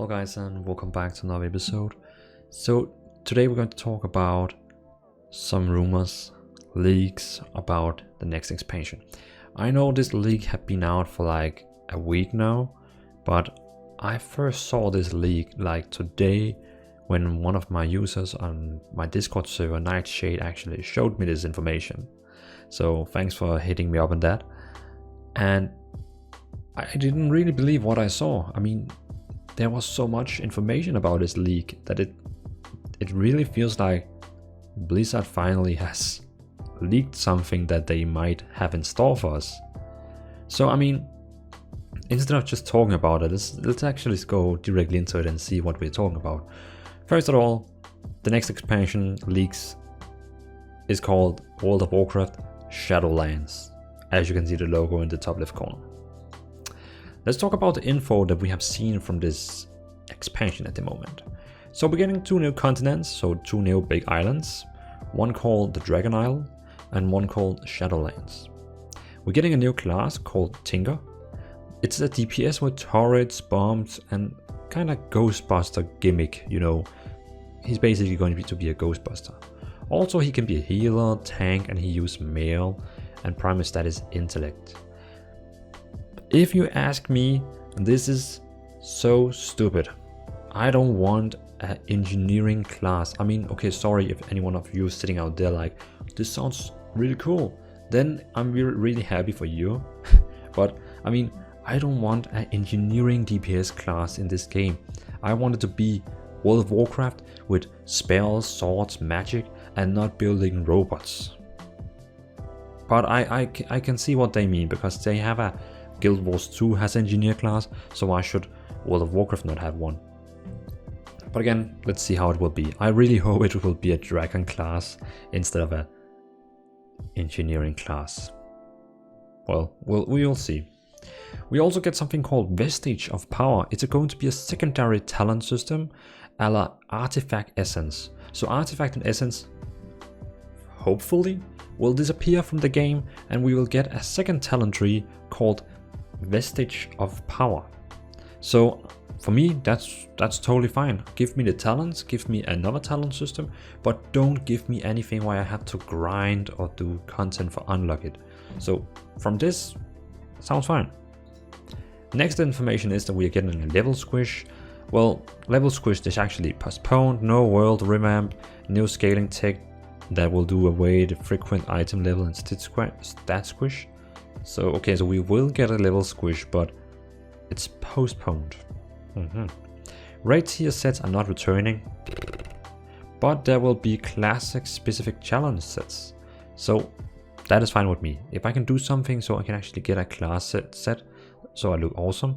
Hello guys and welcome back to another episode. So today we're going to talk about some rumors, leaks about the next expansion. I know this leak had been out for like a week now, but I first saw this leak like today when one of my users on my Discord server, Nightshade, actually showed me this information. So thanks for hitting me up on that. And I didn't really believe what I saw. I mean, there was so much information about this leak that it really feels like Blizzard finally has leaked something that they might have in store for us. So I mean, instead of just talking about it, let's actually go directly into it and see what we're talking about. First of all, the next expansion leaks is called World of Warcraft Shadowlands, as you can see the logo in the top left corner. Let's talk about the info that we have seen from this expansion at the moment. So we're getting two new continents, so two new big islands, one called the Dragon Isle and one called Shadowlands. We're getting a new class called Tinker. It's a DPS with turrets, bombs and kind of Ghostbuster gimmick, you know. He's basically going to be a Ghostbuster. Also he can be a healer, tank, and he uses mail, and primary stat is intellect. If you ask me, this is so stupid. I don't want an engineering class. I mean, okay, sorry if any one of you is sitting out there like, this sounds really cool. Then I'm really happy for you. But I mean, I don't want an engineering DPS class in this game. I want it to be World of Warcraft with spells, swords, magic, and not building robots. But I can see what they mean, because they have a Guild Wars 2 has engineer class, so why should World of Warcraft not have one? But again, let's see how it will be. I really hope it will be a dragon class instead of a engineering class. Well, we will see. We also get something called Vestiges of Power. It's going to be a secondary talent system a la Artifact Essence. So Artifact and Essence, hopefully, will disappear from the game, and we will get a second talent tree called Vestiges of Power. So for me, that's totally fine. Give me the talents, give me another talent system, but don't give me anything where I have to grind or do content for unlock it. So from this, sounds fine. Next information is that we are getting a level squish. Well, level squish is actually postponed, no world revamp, new scaling tech that will do away the frequent item level and stat squish. So okay, so we will get a level squish, but it's postponed. Raid tier sets are not returning, but there will be classic specific challenge sets. So that is fine with me. If I can do something so I can actually get a class set so I look awesome,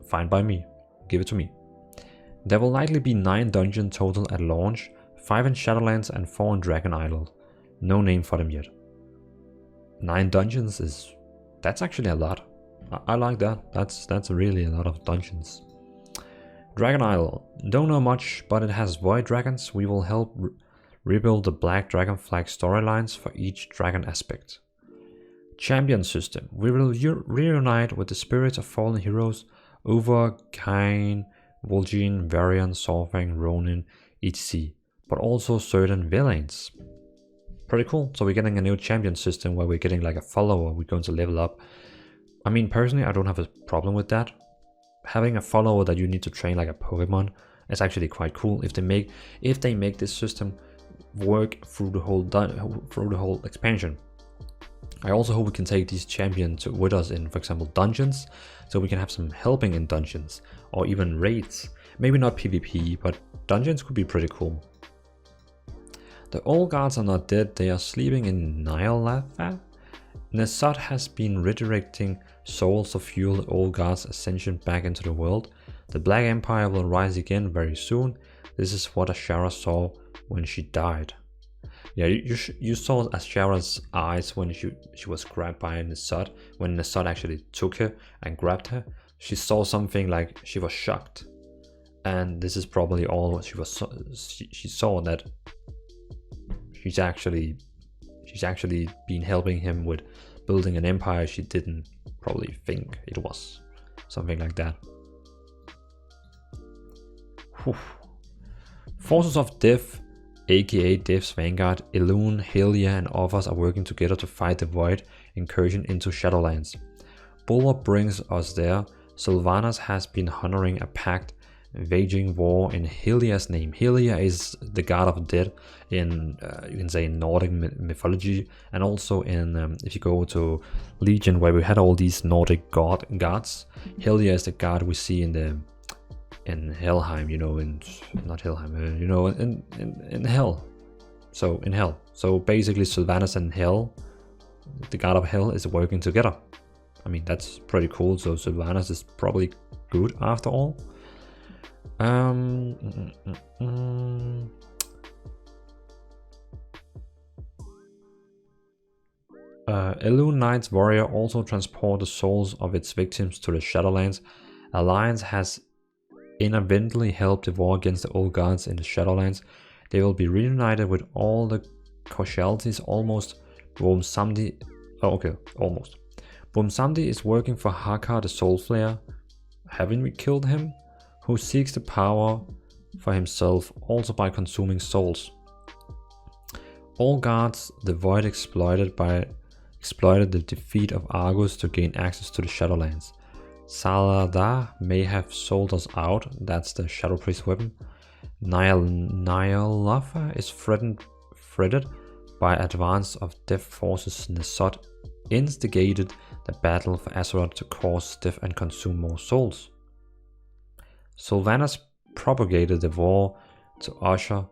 fine by me. Give it to me. There will likely be 9 dungeons total at launch, 5 in Shadowlands and 4 in Dragon Isle. No name for them yet. 9 dungeons that's actually a lot. I like that. That's really a lot of dungeons. Dragon Isle, don't know much, but it has void dragons. We will help rebuild the Black Dragon flag storylines for each dragon aspect. Champion system, we will reunite with the spirits of fallen heroes over Kain, Vol'jin, Varian, Sorfang, Ronin, etc. But also certain villains. Pretty cool. So we're getting a new champion system where we're getting like a follower we're going to level up. I mean, personally, I don't have a problem with that. Having a follower that you need to train like a Pokemon is actually quite cool if they make this system work through the whole expansion. I also hope we can take these champions with us in, for example, dungeons, so we can have some helping in dungeons or even raids. Maybe not PvP, but dungeons could be pretty cool. The old guards are not dead, they are sleeping in Ny'alotha. N'Zoth has been redirecting souls to fuel the old guards' ascension back into the world. The Black Empire will rise again very soon. This is what Azshara saw when she died. Yeah, you saw Azshara's eyes when she was grabbed by N'Zoth. When N'Zoth actually took her and grabbed her, she saw something like she was shocked. And this is probably all what she saw, that she's actually been helping him with building an empire she didn't probably think it was. Something like that. Whew. Forces of Death, aka Death's Vanguard, Elune, Helia and others are working together to fight the Void incursion into Shadowlands. Bulwark brings us there. Sylvanas has been honoring a pact, waging war in Helia's name. Helia is the god of death in, you can say, Nordic mythology, and also in, if you go to Legion, where we had all these Nordic gods, Helia is the god we see in Helheim, you know, in not Helheim, you know, in Hell. So in Hell. So basically, Sylvanas and Hell, the god of Hell, is working together. I mean, that's pretty cool. So Sylvanas is probably good after all. Elune Knight's warrior also transport the souls of its victims to the Shadowlands. Alliance has inadvertently helped the war against the old gods in the Shadowlands. They will be reunited with all the casualties almost. Samdi. Oh, okay, almost. Samdi is working for Hakar the Soul Flare. Haven't we killed him? Who seeks the power for himself, also by consuming souls. All gods the Void exploited the defeat of Argus to gain access to the Shadowlands. Saladar may have sold us out, that's the Shadow Priest weapon. Nyalafa is threatened by advance of Death forces. Nesot instigated the battle for Azeroth to cause death and consume more souls. Sylvanas propagated the war to usher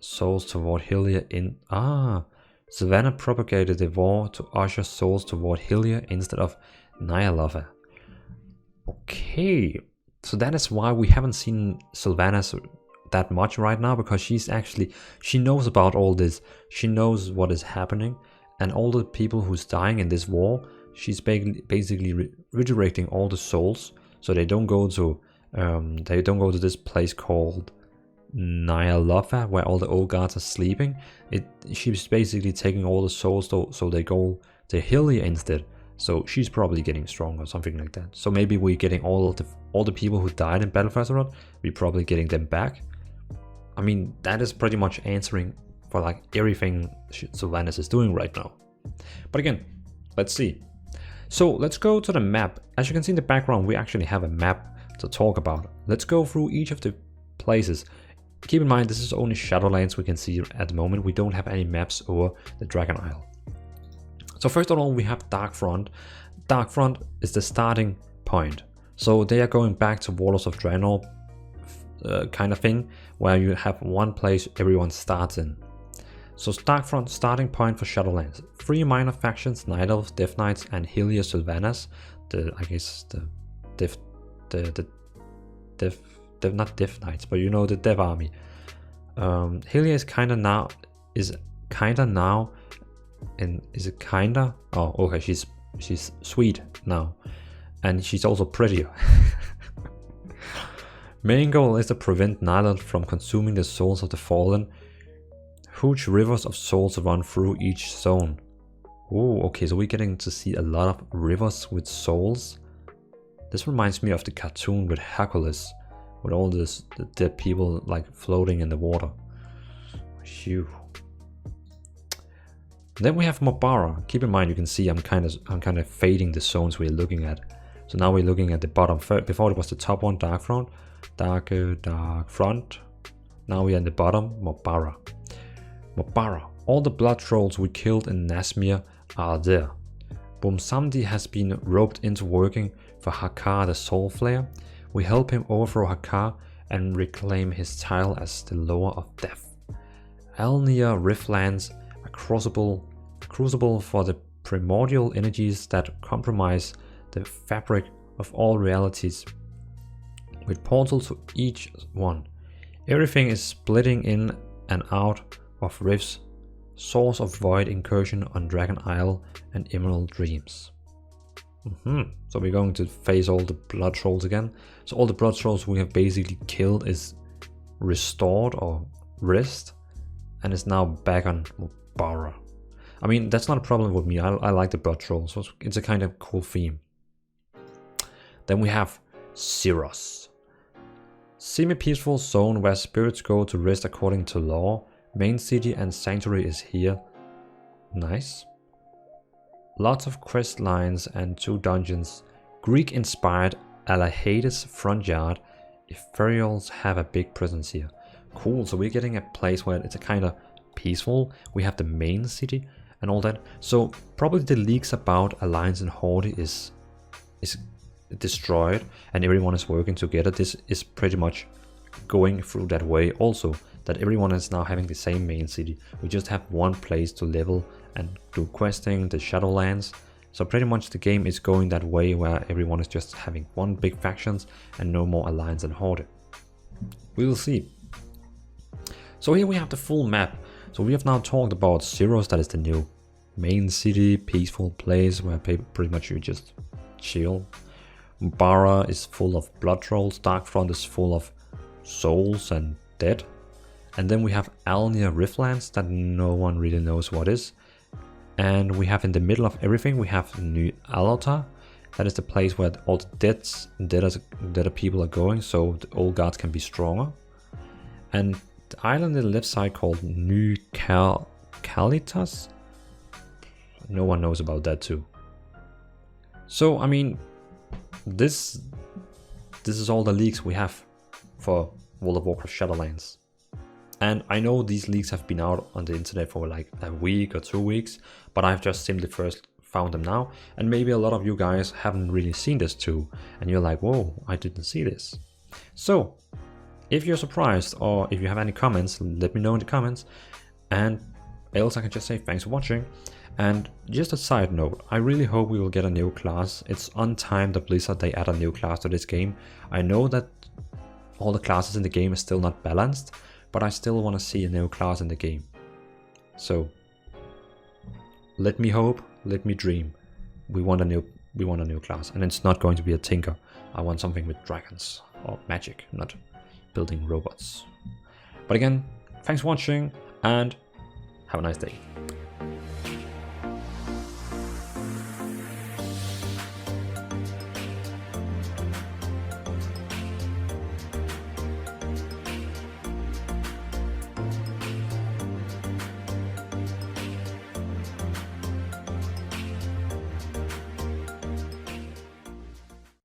souls toward Helia in... Sylvanas propagated the war to usher souls toward Helia instead of Nyalafa. Okay, so that is why we haven't seen Sylvanas that much right now, because she knows about all this. She knows what is happening, and all the people who's dying in this war, she's basically redirecting all the souls so they don't go to this place called Nyalafa, where all the old gods are sleeping. She's basically taking all the souls so they go to Helia instead. So she's probably getting strong or something like that. So maybe we're getting all the people who died in Battle for Azeroth, we're probably getting them back. I mean, that is pretty much answering for like everything Sylvanas is doing right now. But again, let's see. So let's go to the map. As you can see in the background, we actually have a map to talk about. Let's go through each of the places. Keep in mind, this is only Shadowlands we can see at the moment. We don't have any maps over the Dragon Isle. So first of all, we have Darkfront. Darkfront is the starting point. So they are going back to Warlords of Draenor kind of thing, where you have one place everyone starts in. So Darkfront, starting point for Shadowlands. 3 minor factions, Night Elves, Death Knights, and Helia Sylvanas. Not Death Knights, but you know, the Dev Army. Helia is kinda now, oh okay, she's sweet now, and she's also prettier. Main goal is to prevent Nyland from consuming the souls of the fallen. Huge rivers of souls run through each zone. Oh, okay, so we're getting to see a lot of rivers with souls. This reminds me of the cartoon with Hercules, with all the dead people like floating in the water. Phew. Then we have Mobara. Keep in mind, you can see I'm kind of fading the zones we're looking at. So now we're looking at the bottom. Before it was the top one, Darkfront. Darkfront. Now we're at the bottom, Mobara. Mobara. All the blood trolls we killed in Nazmir are there. Samdi has been roped into working for Hakar the Soul Flare. We help him overthrow Hakar and reclaim his title as the Lower of Death. Alnir Riftlands, a crucible for the primordial energies that compromise the fabric of all realities, with portals to each one. Everything is splitting in and out of rifts, source of void incursion on Dragon Isle and Emerald Dreams. So we're going to face all the blood trolls again. So all the blood trolls we have basically killed is restored or rest, and is now back on Mobara. I mean, that's not a problem with me. I like the blood trolls, so it's a kind of cool theme. Then we have Syros. Semi-peaceful zone where spirits go to rest according to law. Main city and sanctuary is here. Nice. Lots of quest lines and 2 dungeons. Greek-inspired Alahades front yard. Ethereals have a big presence here. Cool, so we're getting a place where it's a kind of peaceful. We have the main city and all that. So probably the leaks about Alliance and Horde is destroyed and everyone is working together. This is pretty much going through that way also, that everyone is now having the same main city. We just have one place to level and do questing, the Shadowlands. So pretty much the game is going that way where everyone is just having one big factions and no more Alliance and Horde. We will see. So here we have the full map. So we have now talked about Zeros, that is the new main city, peaceful place where pretty much you just chill. Bara is full of blood trolls, Darkfront is full of souls and dead. And then we have Alnir Riftlands that no one really knows what is. And we have in the middle of everything, we have New Alota. That is the place where all the deader people are going, so the old guards can be stronger. And the island on the left side called New Kalitas. No one knows about that too. So, I mean, this is all the leaks we have for World of Warcraft Shadowlands. And I know these leaks have been out on the internet for like a week or 2 weeks, but I've just simply first found them now. And maybe a lot of you guys haven't really seen this too. And you're like, whoa, I didn't see this. So, if you're surprised or if you have any comments, let me know in the comments. And else I can just say thanks for watching. And just a side note, I really hope we will get a new class. It's on time that Blizzard they add a new class to this game. I know that all the classes in the game is still not balanced, but I still want to see a new class in the game. So let me hope, let me dream. We want a new class, and it's not going to be a tinker. I want something with dragons or magic, not building robots. But again, thanks for watching and have a nice day.